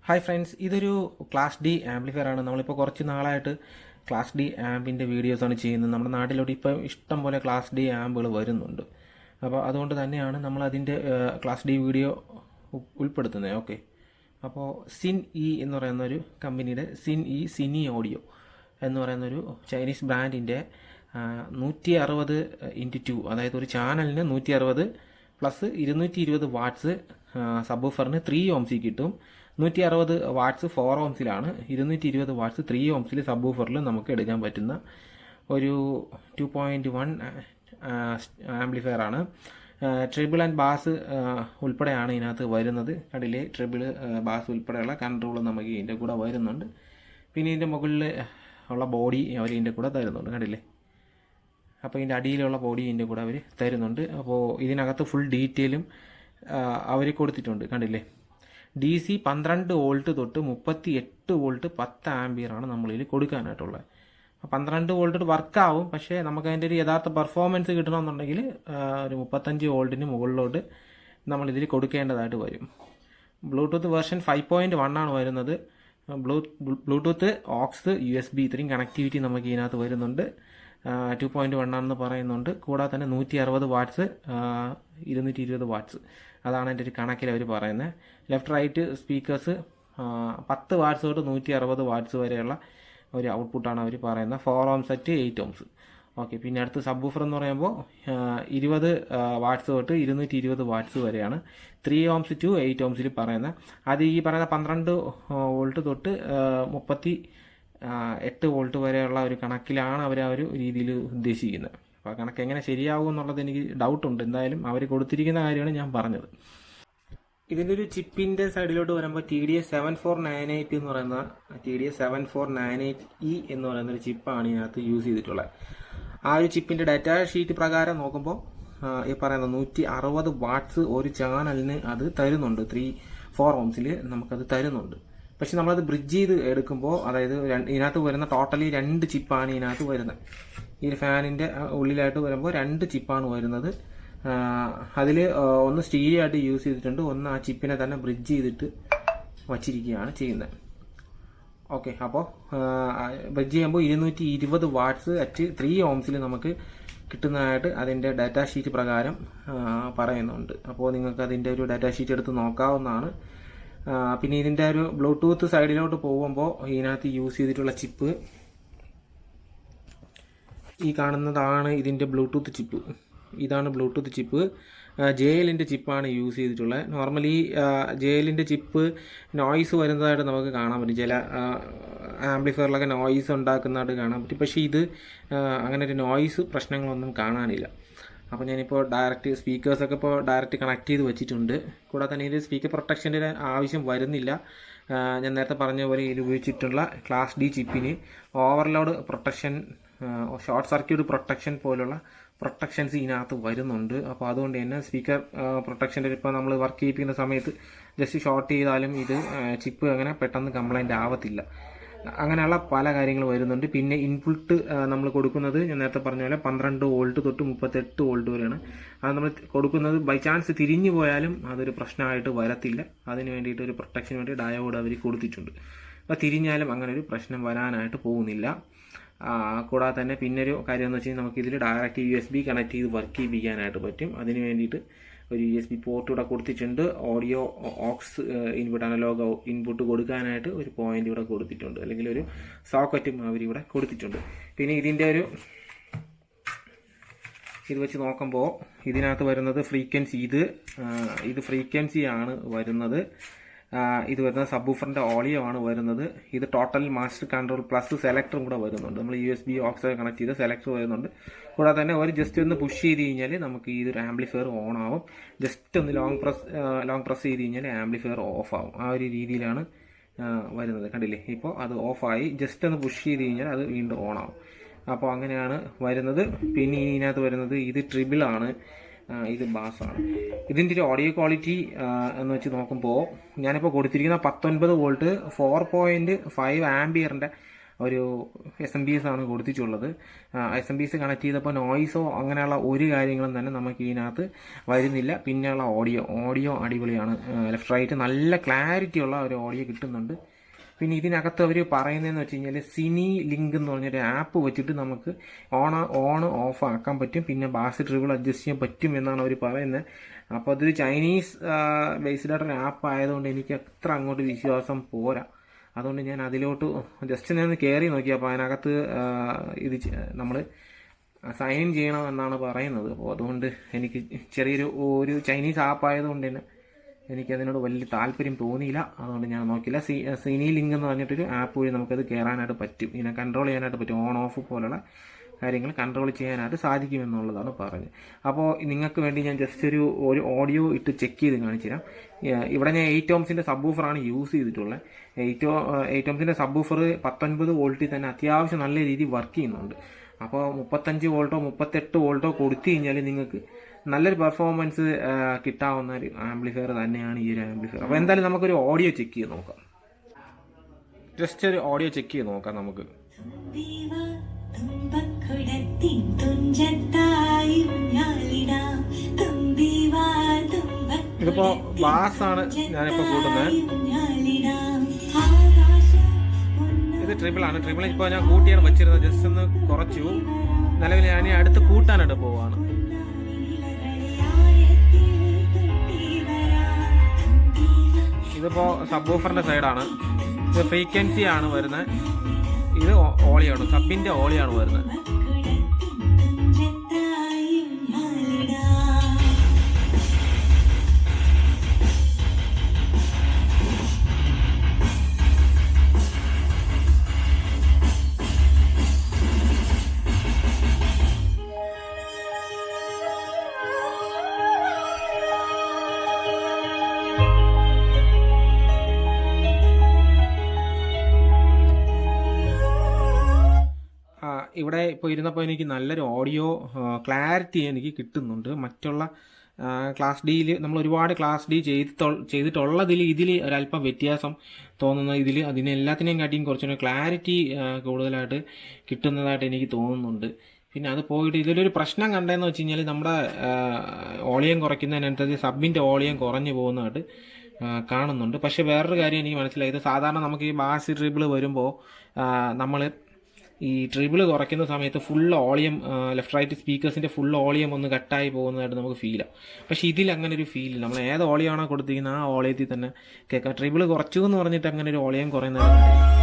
Hi friends, ഇതൊരു class D amplifier ആണ്. നമ്മളിപ്പോൾ കുറച്ച് നാളായിട്ട് ക്ലാസ് ഡി ആമ്പിൻ്റെ വീഡിയോസാണ് ചെയ്യുന്നത്. നമ്മുടെ നാട്ടിലോട്ട് ഇപ്പോൾ ഇഷ്ടം പോലെ ക്ലാസ് ഡി ആമ്പുകൾ വരുന്നുണ്ട്. അപ്പോൾ അതുകൊണ്ട് തന്നെയാണ് നമ്മൾ അതിൻ്റെ ക്ലാസ് ഡി വീഡിയോ ഉൾപ്പെടുത്തുന്നത്. ഓക്കെ, അപ്പോൾ സിൻ ഇ എന്ന് പറയുന്ന ഒരു കമ്പനിയുടെ സിനി ഓഡിയോ എന്ന് പറയുന്നൊരു ചൈനീസ് ബ്രാൻഡിൻ്റെ 160x2, അതായത് ഒരു ചാനലിന് 160 പ്ലസ് 220 വാട്ട്സ് സബ്വൂഫറിന് 3 ഓംസിൽ കിട്ടും. 160 വാട്ട്സ് 4 ഓംസിലാണ്, 220 വാട്ട്സ് 3 ഓംസിൽ സബ്വൂഫറിൽ നമുക്ക് എടുക്കാൻ പറ്റുന്ന ഒരു 2.1 ആംപ്ലിഫയർ ആണ്. ട്രിബിൾ ആൻഡ് ബാസ് ഉൾപ്പെടെയാണ് ഇതിനകത്ത് വരുന്നത്. കണ്ടില്ലേ, ട്രിബിൾ ബാസ് ഉൾപ്പെടെയുള്ള കൺട്രോൾ നമുക്ക് ഇതിൻ്റെ കൂടെ വരുന്നുണ്ട്. പിന്നെ ഇതിൻ്റെ മുകളിൽ ഉള്ള ബോഡി അവർ ഇതിൻ്റെ കൂടെ തരുന്നുണ്ട്. കണ്ടില്ലേ, അപ്പോൾ ഇതിൻ്റെ അടിയിലുള്ള ബോഡി ഇതിൻ്റെ കൂടെ അവർ തരുന്നുണ്ട്. അപ്പോൾ ഇതിനകത്ത് ഫുൾ ഡീറ്റെയിലും അവർ കൊടുത്തിട്ടുണ്ട്. കണ്ടില്ലേ, DC 12 വോൾട്ട് തൊട്ട് 38 വോൾട്ട് 10 ആംപിയറാണ് നമ്മളിതിൽ കൊടുക്കാനായിട്ടുള്ളത്. 12 വോൾട്ട് വർക്കാവും, പക്ഷേ നമുക്ക് അതിൻ്റെ ഒരു യഥാർത്ഥ പെർഫോമൻസ് കിട്ടണമെന്നുണ്ടെങ്കിൽ ഒരു 35 വോൾട്ടിന് മുകളിലോട്ട് നമ്മളിതിൽ കൊടുക്കേണ്ടതായിട്ട് വരും. ബ്ലൂടൂത്ത് വേർഷൻ 5.1 ആണ് വരുന്നത്. ബ്ലൂടൂത്ത് ഓക്സ് USB ഇത്രയും കണക്ടിവിറ്റി നമുക്ക് ഇതിനകത്ത് വരുന്നുണ്ട്. 2.1 ആണെന്ന് പറയുന്നുണ്ട്. കൂടാതെ തന്നെ 160 വാട്ട്സ് 220 വാട്ട്സ്, അതാണ് എൻ്റെ ഒരു കണക്കിൽ അവർ പറയുന്നത്. ലെഫ്റ്റ് റൈറ്റ് സ്പീക്കേഴ്സ് 10 വാട്ട്സ് തൊട്ട് 160 വാട്ട്സ് വരെയുള്ള ഒരു ഔട്ട്പുട്ടാണ് അവർ പറയുന്നത്. 4 ഓംസ് അറ്റ് 8 ഓംസ്. ഓക്കെ, പിന്നെ അടുത്ത് സബ്വൂഫർ എന്ന് പറയുമ്പോൾ 20 വാട്ട്സ് തൊട്ട് 220 വാട്ട്സ് വരെയാണ് 3 ഓംസ് ടു 8 ഓംസിൽ പറയുന്നത്. അത് ഈ പറയുന്ന 12 വോൾട്ട് തൊട്ട് 38 വോൾട്ട് വരെയുള്ള ഒരു കണക്കിലാണ് അവർ ആ ഒരു രീതിയിൽ ഉദ്ദേശിക്കുന്നത്. അപ്പോൾ ആ കണക്ക് എങ്ങനെ ശരിയാവും എന്നുള്ളത് എനിക്ക് ഡൗട്ടുണ്ട്. എന്തായാലും അവർ കൊടുത്തിരിക്കുന്ന കാര്യമാണ് ഞാൻ പറഞ്ഞത്. ഇതിൻ്റെ ഒരു ചിപ്പിൻ്റെ സൈഡിലോട്ട് വരുമ്പോൾ TDS 7498 എന്ന് പറയുന്ന TDS 7498E എന്ന് പറയുന്ന ഒരു ചിപ്പാണ് ഇതിനകത്ത് യൂസ് ചെയ്തിട്ടുള്ളത്. ആ ഒരു ചിപ്പിൻ്റെ ഡാറ്റ ഷീറ്റ് പ്രകാരം നോക്കുമ്പോൾ ഈ പറയുന്ന 160 വാട്ട്സ് ഒരു ചാനലിന് അത് തരുന്നുണ്ട്. 4 ഓംസിൽ നമുക്കത് തരുന്നുണ്ട്. പക്ഷെ നമ്മളത് ബ്രിഡ്ജ് ചെയ്ത് എടുക്കുമ്പോൾ, അതായത് ഇതിനകത്ത് വരുന്ന ടോട്ടലി 2 ചിപ്പാണ് ഇതിനകത്ത് വരുന്നത്. ഈ ഫാനിൻ്റെ ഉള്ളിലായിട്ട് വരുമ്പോൾ 2 ചിപ്പാണ് വരുന്നത്. അതിൽ ഒന്ന് സ്റ്റീരിയോ ആയിട്ട് യൂസ് ചെയ്തിട്ടുണ്ട്, ഒന്ന് ആ ചിപ്പിനെ തന്നെ ബ്രിഡ്ജ് ചെയ്തിട്ട് വച്ചിരിക്കുകയാണ് ചെയ്യുന്നത്. ഓക്കെ, അപ്പോൾ ബ്രിഡ്ജ് ചെയ്യുമ്പോൾ 220 വാട്ട്സ് അറ്റ് 3 ഓംസിൽ നമുക്ക് കിട്ടുന്നതായിട്ട് അതിൻ്റെ ഡാറ്റ ഷീറ്റ് പ്രകാരം പറയുന്നുണ്ട്. അപ്പോൾ നിങ്ങൾക്ക് അതിൻ്റെ ഒരു ഡാറ്റ ഷീറ്റ് എടുത്ത് നോക്കാവുന്നതാണ്. പിന്നെ ഇതിൻ്റെ ഒരു ബ്ലൂടൂത്ത് സൈഡിലോട്ട് പോകുമ്പോൾ ഇതിനകത്ത് യൂസ് ചെയ്തിട്ടുള്ള ചിപ്പ് ഈ കാണുന്നതാണ് ഇതിൻ്റെ ബ്ലൂടൂത്ത് ചിപ്പ്. ഇതാണ് ബ്ലൂടൂത്ത് ചിപ്പ്. JLൻ്റെ ചിപ്പാണ് യൂസ് ചെയ്തിട്ടുള്ളത്. നോർമലി JLൻ്റെ ചിപ്പ് നോയ്സ് വരുന്നതായിട്ട് നമുക്ക് കാണാൻ പറ്റും. ചില ആംപ്ലിഫയറിലൊക്കെ നോയ്സ് ഉണ്ടാക്കുന്നതായിട്ട് കാണാൻ പറ്റും. പക്ഷേ ഇത് അങ്ങനെ ഒരു നോയ്സ് പ്രശ്നങ്ങളൊന്നും കാണാനില്ല. അപ്പോൾ ഞാനിപ്പോൾ ഡയറക്റ്റ് സ്പീക്കേഴ്സൊക്കെ ഇപ്പോൾ ഡയറക്റ്റ് കണക്ട് ചെയ്ത് വെച്ചിട്ടുണ്ട്. കൂടാതെ തന്നെ ഇത് സ്പീക്കർ പ്രൊട്ടക്ഷൻ്റെ ആവശ്യം വരുന്നില്ല. ഞാൻ നേരത്തെ പറഞ്ഞ പോലെ ഇത് ഉപയോഗിച്ചിട്ടുള്ള ക്ലാസ് ഡി ചിപ്പിന് overload protection, short circuit protection പോലുള്ള പ്രൊട്ടക്ഷൻസ് ഇതിനകത്ത് വരുന്നുണ്ട്. അപ്പോൾ അതുകൊണ്ട് തന്നെ സ്പീക്കർ പ്രൊട്ടക്ഷൻ്റെ ഇപ്പോൾ നമ്മൾ വർക്ക് ചെയ്യിപ്പിക്കുന്ന സമയത്ത് ജസ്റ്റ് ഷോർട്ട് ചെയ്താലും ഇത് ചിപ്പ് അങ്ങനെ പെട്ടെന്ന് കംപ്ലൈൻറ്റ് ആവത്തില്ല. അങ്ങനെയുള്ള പല കാര്യങ്ങൾ വരുന്നുണ്ട്. പിന്നെ ഇൻപുട്ട് നമ്മൾ കൊടുക്കുന്നത് ഞാൻ നേരത്തെ പറഞ്ഞ പോലെ 12 വോൾട്ട് തൊട്ട് 38 വോൾട്ട് വരെയാണ്. അത് നമ്മൾ കൊടുക്കുന്നത് ബൈ ചാൻസ് തിരിഞ്ഞു പോയാലും അതൊരു പ്രശ്നമായിട്ട് വരത്തില്ല. അതിന് വേണ്ടിയിട്ട് ഒരു പ്രൊട്ടക്ഷന് വേണ്ടി ഡയോഡ് അവർ കൊടുത്തിട്ടുണ്ട്. അപ്പോൾ തിരിഞ്ഞാലും അങ്ങനെ ഒരു പ്രശ്നം വരാനായിട്ട് പോകുന്നില്ല. കൂടാതെ തന്നെ പിന്നെ ഒരു കാര്യം എന്ന് വെച്ച് കഴിഞ്ഞാൽ നമുക്കിതിൽ ഡയറക്റ്റ് USB കണക്ട് ചെയ്ത് വർക്ക് ചെയ്യിപ്പിക്കാനായിട്ട് പറ്റും. അതിന് വേണ്ടിയിട്ട് ഒരു USB പോർട്ട് ഇവിടെ കൊടുത്തിട്ടുണ്ട്. Audio aux input, analogue input കൊടുക്കാനായിട്ട് ഒരു പോയിന്റ് ഇവിടെ കൊടുത്തിട്ടുണ്ട്, അല്ലെങ്കിൽ ഒരു സോക്കറ്റും അവരിവിടെ കൊടുത്തിട്ടുണ്ട്. പിന്നെ ഇതിൻ്റെ ഒരു ഇത് വെച്ച് നോക്കുമ്പോൾ ഇതിനകത്ത് വരുന്നത് ഫ്രീക്വൻസി, ഇത് ഫ്രീക്വൻസിയാണ് വരുന്നത്. ഇത് വരുന്നത് സബ്വൂഫറിൻ്റെ ഓഡിയോ ആണ് വരുന്നത്. ഇത് ടോട്ടൽ മാസ്റ്റർ കൺട്രോൾ പ്ലസ് സെലക്ടറും കൂടെ വരുന്നുണ്ട്. നമ്മൾ USB ഓക്സ് കണക്ട് ചെയ്ത് സെലക്ടർ വരുന്നുണ്ട്. കൂടാതെ തന്നെ ഒരു ജസ്റ്റ് ഒന്ന് പുഷ് ചെയ്ത് കഴിഞ്ഞാൽ നമുക്ക് ഈ ഒരു ആംപ്ലിഫയർ ഓൺ ആവും. ജസ്റ്റ് ഒന്ന് ലോങ് പ്രസ് ചെയ്ത് കഴിഞ്ഞാൽ ആംപ്ലിഫയർ ഓഫ് ആവും. ആ ഒരു രീതിയിലാണ് വരുന്നത്. കണ്ടില്ലേ, ഇപ്പോൾ അത് ഓഫായി. ജസ്റ്റ് ഒന്ന് പുഷ് ചെയ്ത് കഴിഞ്ഞാൽ അത് വീണ്ടും ഓൺ ആവും. അപ്പോൾ അങ്ങനെയാണ് വരുന്നത്. പിന്നെ ഇതിനകത്ത് വരുന്നത് ഇത് ട്രിബിളാണ്, ഇത് ബാസാണ്. ഇതിൻ്റെ ഒരു ഓഡിയോ ക്വാളിറ്റി എന്ന് വെച്ച് നോക്കുമ്പോൾ ഞാനിപ്പോൾ കൊടുത്തിരിക്കുന്ന 19 വോൾട്ട് 4.5 ആംപിയറിൻ്റെ ഒരു SMPS ആണ് കൊടുത്തിട്ടുള്ളത്. SMPS കണക്ട് ചെയ്തപ്പോൾ നോയ്സോ അങ്ങനെയുള്ള ഒരു കാര്യങ്ങളും തന്നെ നമുക്ക് ഇതിനകത്ത് വരുന്നില്ല. പിന്നെയുള്ള ഓഡിയോ അടിപൊളിയാണ്. ലെഫ്റ്റ് റൈറ്റ് നല്ല ക്ലാരിറ്റി ഉള്ള ഒരു ഓഡിയോ കിട്ടുന്നുണ്ട്. പിന്നെ ഇതിനകത്ത് അവർ പറയുന്നതെന്ന് വെച്ച് കഴിഞ്ഞാൽ സിനി ലിങ്ക് എന്ന് പറഞ്ഞൊരു ആപ്പ് വെച്ചിട്ട് നമുക്ക് ഓൺ ഓഫ് ആക്കാൻ പറ്റും. പിന്നെ ബാസ് ട്രിബിൾ അഡ്ജസ്റ്റ് ചെയ്യാൻ പറ്റും എന്നാണ് അവർ പറയുന്നത്. അപ്പോൾ അതൊരു ചൈനീസ് ബേസ്ഡ് ആയിട്ടൊരു ആപ്പ് ആയതുകൊണ്ട് എനിക്ക് അത്ര അങ്ങോട്ട് വിശ്വാസം പോരാ. അതുകൊണ്ട് ഞാൻ അതിലോട്ട് ജസ്റ്റ് ഞാൻ കയറി നോക്കി. അപ്പോൾ അതിനകത്ത് ഇത് നമ്മൾ സൈൻ ഇൻ ചെയ്യണം എന്നാണ് പറയുന്നത്. അപ്പോൾ അതുകൊണ്ട് എനിക്ക് ഒരു ചൈനീസ് ആപ്പ് ആയതുകൊണ്ട് തന്നെ എനിക്കതിനോട് വലിയ താല്പര്യം തോന്നിയില്ല. അതുകൊണ്ട് ഞാൻ നോക്കില്ല. സിനി ലിങ്ക് എന്ന് പറഞ്ഞിട്ടൊരു ആപ്പ് വഴി നമുക്കത് കയറാനായിട്ട് പറ്റും. ഇതിനെ കൺട്രോൾ ചെയ്യാനായിട്ട് പറ്റും. ഓൺ ഓഫ് പോലുള്ള കാര്യങ്ങൾ കൺട്രോൾ ചെയ്യാനായിട്ട് സാധിക്കുമെന്നുള്ളതാണ് പറഞ്ഞത്. അപ്പോൾ നിങ്ങൾക്ക് വേണ്ടി ഞാൻ ജസ്റ്റ് ഒരു ഓഡിയോ ഇട്ട് ചെക്ക് ചെയ്ത് കാണിച്ചു തരാം. ഇവിടെ ഞാൻ 8 ohmസിൻ്റെ സബ്വൂഫറാണ് യൂസ് ചെയ്തിട്ടുള്ളത്. 8 ohmസിൻ്റെ സബ്വൂഫർ 19 വോൾട്ടിൽ തന്നെ അത്യാവശ്യം നല്ല രീതിയിൽ വർക്ക് ചെയ്യുന്നുണ്ട്. അപ്പോൾ 35 വോൾട്ടോ 38 വോൾട്ടോ കൊടുത്തു കഴിഞ്ഞാൽ നിങ്ങൾക്ക് നല്ലൊരു പെർഫോമൻസ് കിട്ടാവുന്ന ഒരു ആംപ്ലിഫയർ തന്നെയാണ് ഈ ഒരു ആംപ്ലിഫയർ. അപ്പോൾ എന്തായാലും നമുക്കൊരു ഓഡിയോ ചെക്ക് ചെയ്ത് നോക്കാം. ജസ്റ്റ് ഒരു ഓഡിയോ ചെക്ക് ചെയ്ത് നോക്കാം നമുക്ക്. ഇതിപ്പോ ബാസ് ആണ് ഞാനിപ്പോ കൂട്ടുന്നത്. ഇത് ട്രിപ്പിൾ ആണ്. ട്രിപ്പിൾ ഇപ്പോൾ ഞാൻ കൂട്ടിയാണ് വെച്ചിരുന്നത്. ജസ്റ്റ് ഒന്ന് കുറച്ചു. നിലവിൽ ഞാൻ അടുത്ത് കൂട്ടാനായിട്ട് പോവാണ്. ഇതിപ്പോൾ സബ്വൂഫറിൻ്റെ സൈഡാണ്. ഇത് ഫ്രീക്വൻസി ആണ് വരുന്നത്. ഇത് ഓളിയാണ്, സബിൻ്റെ ഓളിയാണ് വരുന്നത്. ഇവിടെ ഇപ്പോൾ ഇരുന്നപ്പോൾ എനിക്ക് നല്ലൊരു ഓഡിയോ ക്ലാരിറ്റി എനിക്ക് കിട്ടുന്നുണ്ട്. മറ്റുള്ള ക്ലാസ് ഡിയിൽ നമ്മൾ ഒരുപാട് ക്ലാസ് ഡി ചെയ്തിട്ടുള്ളതിൽ ഇതിൽ ഒരല്പം വ്യത്യാസം തോന്നുന്ന ഇതിൽ അതിനെല്ലാത്തിനെയും കാട്ടിയും കുറച്ചുകൂടി ക്ലാരിറ്റി കൂടുതലായിട്ട് കിട്ടുന്നതായിട്ട് എനിക്ക് തോന്നുന്നുണ്ട്. പിന്നെ അത് പോയിട്ട് ഇതിലൊരു പ്രശ്നം കണ്ടതെന്ന് വെച്ച് കഴിഞ്ഞാൽ നമ്മുടെ ഓളിയം കുറയ്ക്കുന്നതിനനുസരിച്ച് സബിൻ്റെ ഓളിയം കുറഞ്ഞു പോകുന്നതായിട്ട് കാണുന്നുണ്ട്. പക്ഷേ വേറൊരു കാര്യം എനിക്ക് മനസ്സിലായത്, സാധാരണ നമുക്ക് ഈ ബാസ് ട്രിബിൾ വരുമ്പോൾ നമ്മൾ ഈ ട്രിബിൾ കുറയ്ക്കുന്ന സമയത്ത് ഫുൾ ഓളിയം ലെഫ്റ്റ് റൈറ്റ് സ്പീക്കേഴ്സിൻ്റെ ഫുൾ ഓളിയം ഒന്ന് കട്ടായി പോകുന്നതായിട്ട് നമുക്ക് ഫീലാണ്. പക്ഷേ ഇതിൽ അങ്ങനെ ഒരു ഫീലില്ല. നമ്മൾ ഏത് ഓളിയമാണോ കൊടുത്തിരിക്കുന്നത് ആ ഓളിയത്തിൽ തന്നെ കേൾക്കാം. ട്രിബിൾ കുറച്ചു എന്ന് പറഞ്ഞിട്ട് അങ്ങനെ ഒരു ഓളിയം കുറയുന്നതായിട്ട്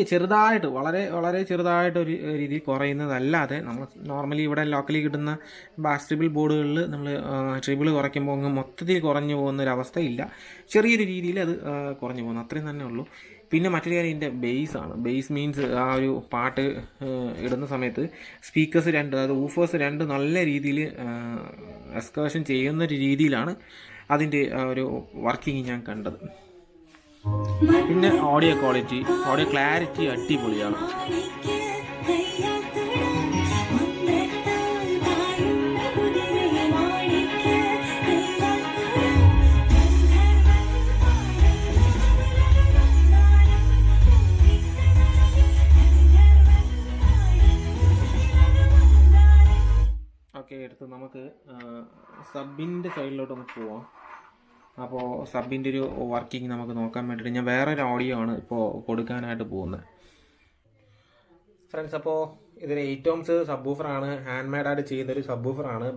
ചെറുതായിട്ട് വളരെ ചെറുതായിട്ട് ഒരു രീതിയിൽ കുറയുന്നതല്ലാതെ നമ്മൾ നോർമലി ഇവിടെ ലോക്കലി കിട്ടുന്ന ബാസ് ട്രിബിൾ ബോർഡുകളിൽ നമ്മൾ ട്രിബിൾ കുറയ്ക്കുമ്പോൾ അങ്ങ് മൊത്തത്തിൽ കുറഞ്ഞു പോകുന്ന ഒരു അവസ്ഥയില്ല. ചെറിയൊരു രീതിയിൽ അത് കുറഞ്ഞു പോകുന്നു, അത്രയും തന്നെ ഉള്ളൂ. പിന്നെ മറ്റൊരു കാര്യം ഇതിൻ്റെ ബേസാണ്. ബേസ് മീൻസ് ആ ഒരു പാട്ട് ഇടുന്ന സമയത്ത് സ്പീക്കേഴ്സ് അതായത് ഊഫേഴ്സ് നല്ല രീതിയിൽ എക്സ്കർഷൻ ചെയ്യുന്ന ഒരു രീതിയിലാണ് അതിൻ്റെ ഒരു വർക്കിംഗ് ഞാൻ കണ്ടത്. പിന്നെ ഓഡിയോ ക്ലാരിറ്റി അടിപൊളിയാണ്. ഓക്കെ, എടുത്ത് നമുക്ക് സബിൻ്റെ സൈഡിലോട്ടൊന്ന് പോവാം. അപ്പോൾ സബിൻ്റെ ഒരു വർക്കിംഗ് നമുക്ക് നോക്കാൻ വേണ്ടിയിട്ട് ഞാൻ വേറൊരു ഓഡിയോ ആണ് ഇപ്പോൾ കൊടുക്കാനായിട്ട് പോകുന്നത്. ഫ്രണ്ട്സ്, അപ്പോൾ ഇതൊരു 8 ohms സബ്വൂഫറാണ്. ഹാൻഡ് മെയ്ഡായിട്ട് ചെയ്തൊരു സബ്വൂഫറാണ്.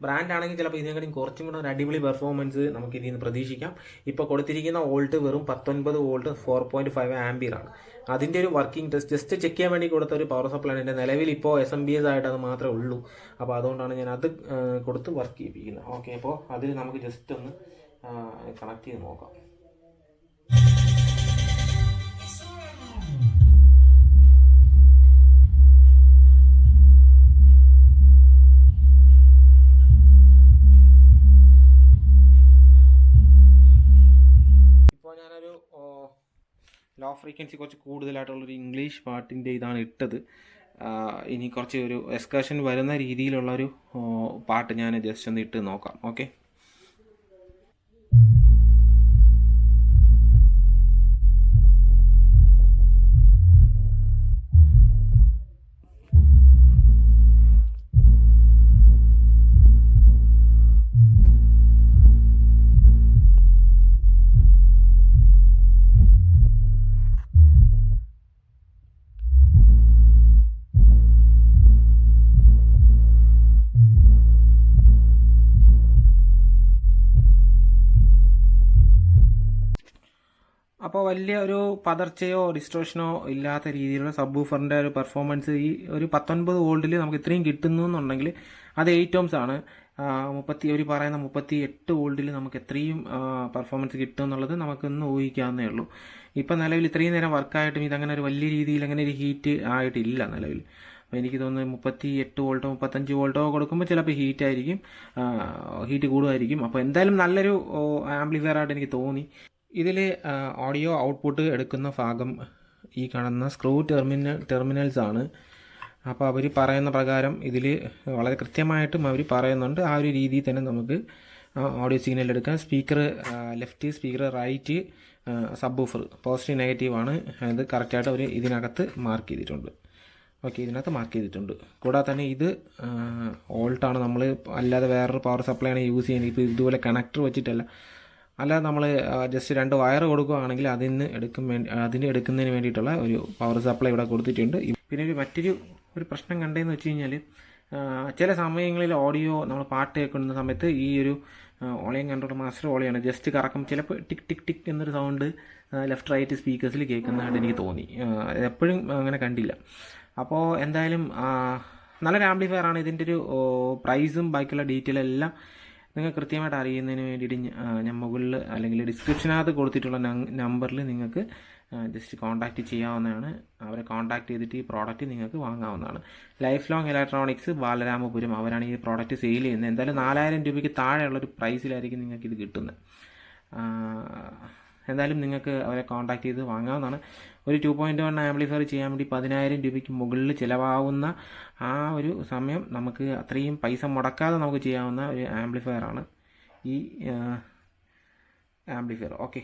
ബ്രാൻഡ് ആണെങ്കിൽ ചിലപ്പോൾ ഇതിനെക്കാളും കുറച്ചും കൂടെ ഒരു അടിപൊളി പെർഫോമൻസ് നമുക്ക് ഇതിൽ നിന്ന് പ്രതീക്ഷിക്കാം. ഇപ്പോൾ കൊടുത്തിരിക്കുന്ന വോൾട്ട് വെറും 19 വോൾട്ട് 4.5 ആംപിയറാണ്. അതിൻ്റെ ഒരു വർക്കിംഗ് ജസ്റ്റ് ചെക്ക് ചെയ്യാൻ വേണ്ടി കൊടുത്ത ഒരു പവർ സപ്ലൈ ആണ്. എൻ്റെ നിലവിൽ ഇപ്പോൾ SMPS ആയിട്ട് അത് മാത്രമേ ഉള്ളൂ. അപ്പോൾ അതുകൊണ്ടാണ് ഞാൻ അത് കൊടുത്ത് വർക്ക് ചെയ്യിപ്പിക്കുന്നത്. ഓക്കെ, അപ്പോൾ അതിൽ നമുക്ക് ജസ്റ്റ് ഒന്ന് കണക്ട് ചെയ്ത് നോക്കാം. ഇപ്പോൾ ഞാനൊരു ലോ ഫ്രീക്വൻസി കുറച്ച് കൂടുതലായിട്ടുള്ളൊരു ഇംഗ്ലീഷ് പാട്ടിൻ്റെ ഇതാണ് ഇട്ടത്. ഇനി കുറച്ച് ഒരു എക്സ്കർഷൻ വരുന്ന രീതിയിലുള്ളൊരു പാട്ട് ഞാൻ ജസ്റ്റ് ഒന്ന് ഇട്ട് നോക്കാം. ഓക്കെ. അപ്പോൾ വലിയ ഒരു പതർച്ചയോ ഡിസ്ട്രോഷനോ ഇല്ലാത്ത രീതിയിലുള്ള സബ് വൂഫറിൻ്റെ ഒരു പെർഫോമൻസ് ഈ ഒരു 19 വോൾട്ടിൽ നമുക്ക് ഇത്രയും കിട്ടുന്നു എന്നുണ്ടെങ്കിൽ അത് 8 ohms ആണ്. പറയുന്ന 38 വോൾട്ടിൽ നമുക്ക് എത്രയും പെർഫോമൻസ് കിട്ടും എന്നുള്ളത് നമുക്കൊന്ന് ഊഹിക്കാവുന്നേ ഉള്ളൂ. ഇപ്പം നിലവിൽ ഇത്രയും നേരം വർക്കായിട്ടും ഇതങ്ങനെ ഒരു വലിയ രീതിയിൽ അങ്ങനെ ഒരു ഹീറ്റ് ആയിട്ടില്ല നിലവിൽ. അപ്പോൾ എനിക്ക് തോന്നുന്നത് 38 വോൾട്ടോ 35 വോൾട്ടോ കൊടുക്കുമ്പോൾ ചിലപ്പോൾ ഹീറ്റ് കൂടുമായിരിക്കും. അപ്പോൾ എന്തായാലും നല്ലൊരു ആംപ്ലിഫയർ ആയിട്ട് എനിക്ക് തോന്നി. ഇതിൽ ഓഡിയോ ഔട്ട്പുട്ട് എടുക്കുന്ന ഭാഗം ഈ കാണുന്ന സ്ക്രൂ ടെർമിനൽസ് ആണ്. അപ്പോൾ അവർ പറയുന്ന പ്രകാരം ഇതിൽ വളരെ കൃത്യമായിട്ടും അവർ പറയുന്നുണ്ട്. ആ ഒരു രീതിയിൽ തന്നെ നമുക്ക് ഓഡിയോ സിഗ്നൽ എടുക്കാം. Speaker left, speaker right, subwoofer positive നെഗറ്റീവാണ്. അത് കറക്റ്റായിട്ട് അവർ ഇതിനകത്ത് മാർക്ക് ചെയ്തിട്ടുണ്ട്. ഓക്കെ, ഇതിനകത്ത് മാർക്ക് ചെയ്തിട്ടുണ്ട്. കൂടാതെ തന്നെ ഇത് ഓൾട്ടാണ്. നമ്മൾ അല്ലാതെ വേറൊരു പവർ സപ്ലൈ ആണ് യൂസ് ചെയ്യുന്നത്. ഇപ്പോൾ ഇതുപോലെ കണക്ടർ വെച്ചിട്ടല്ല, അല്ലാതെ നമ്മൾ ജസ്റ്റ് 2 വയർ കൊടുക്കുകയാണെങ്കിൽ അതിന് എടുക്കുന്നതിന് വേണ്ടിയിട്ടുള്ള ഒരു പവർ സപ്ലൈ ഇവിടെ കൊടുത്തിട്ടുണ്ട്. പിന്നെ മറ്റൊരു പ്രശ്നം കണ്ടതെന്ന് വെച്ച് കഴിഞ്ഞാൽ ചില സമയങ്ങളിൽ ഓഡിയോ നമ്മൾ പാട്ട് കേൾക്കുന്ന സമയത്ത് ഈ ഒരു ഓളിയം കൺട്രോൾ മാസ്റ്റർ ഓളിയാണ് ജസ്റ്റ് കറക്കും. ചിലപ്പോൾ ടിക് ടിക് ടിക് എന്നൊരു സൗണ്ട് ലെഫ്റ്റ് റൈറ്റ് സ്പീക്കേഴ്സിൽ കേൾക്കുന്നതായിട്ട് എനിക്ക് തോന്നി. എപ്പോഴും അങ്ങനെ കണ്ടില്ല. അപ്പോൾ എന്തായാലും നല്ലൊരു ആംപ്ലിഫയർ ആണ്. ഇതിൻ്റെ ഒരു പ്രൈസും ബാക്കിയുള്ള ഡീറ്റെയിൽ എല്ലാം നിങ്ങൾക്ക് കൃത്യമായിട്ട് അറിയുന്നതിന് വേണ്ടിയിട്ട് ഞാൻ മുകളിൽ അല്ലെങ്കിൽ ഡിസ്ക്രിപ്ഷനകത്ത് കൊടുത്തിട്ടുള്ള നമ്പറിൽ നിങ്ങൾക്ക് ജസ്റ്റ് കോൺടാക്റ്റ് ചെയ്യാവുന്നതാണ്. അവരെ കോൺടാക്റ്റ് ചെയ്തിട്ട് ഈ പ്രോഡക്റ്റ് നിങ്ങൾക്ക് വാങ്ങാവുന്നതാണ്. ലൈഫ് ലോങ് ഇലക്ട്രോണിക്സ്, ബാലരാമപുരം, അവരാണ് ഈ പ്രോഡക്റ്റ് സെയിൽ ചെയ്യുന്നത്. എന്തായാലും 4000 രൂപയ്ക്ക് താഴെയുള്ളൊരു പ്രൈസിലായിരിക്കും നിങ്ങൾക്ക് ഇത് കിട്ടുന്നത്. എന്തായാലും നിങ്ങൾക്ക് അവരെ കോൺടാക്ട് ചെയ്ത് വാങ്ങാവുന്നതാണ്. ഒരു 2.1 ആംപ്ലിഫയർ ചെയ്യാൻ വേണ്ടി 10,000 രൂപയ്ക്ക് മുകളിൽ ചിലവാകുന്ന ആ ഒരു സമയം നമുക്ക് അത്രയും പൈസ മുടക്കാതെ നമുക്ക് ചെയ്യാവുന്ന ഒരു ആംപ്ലിഫയറാണ് ഈ ആംപ്ലിഫയർ. ഓക്കെ.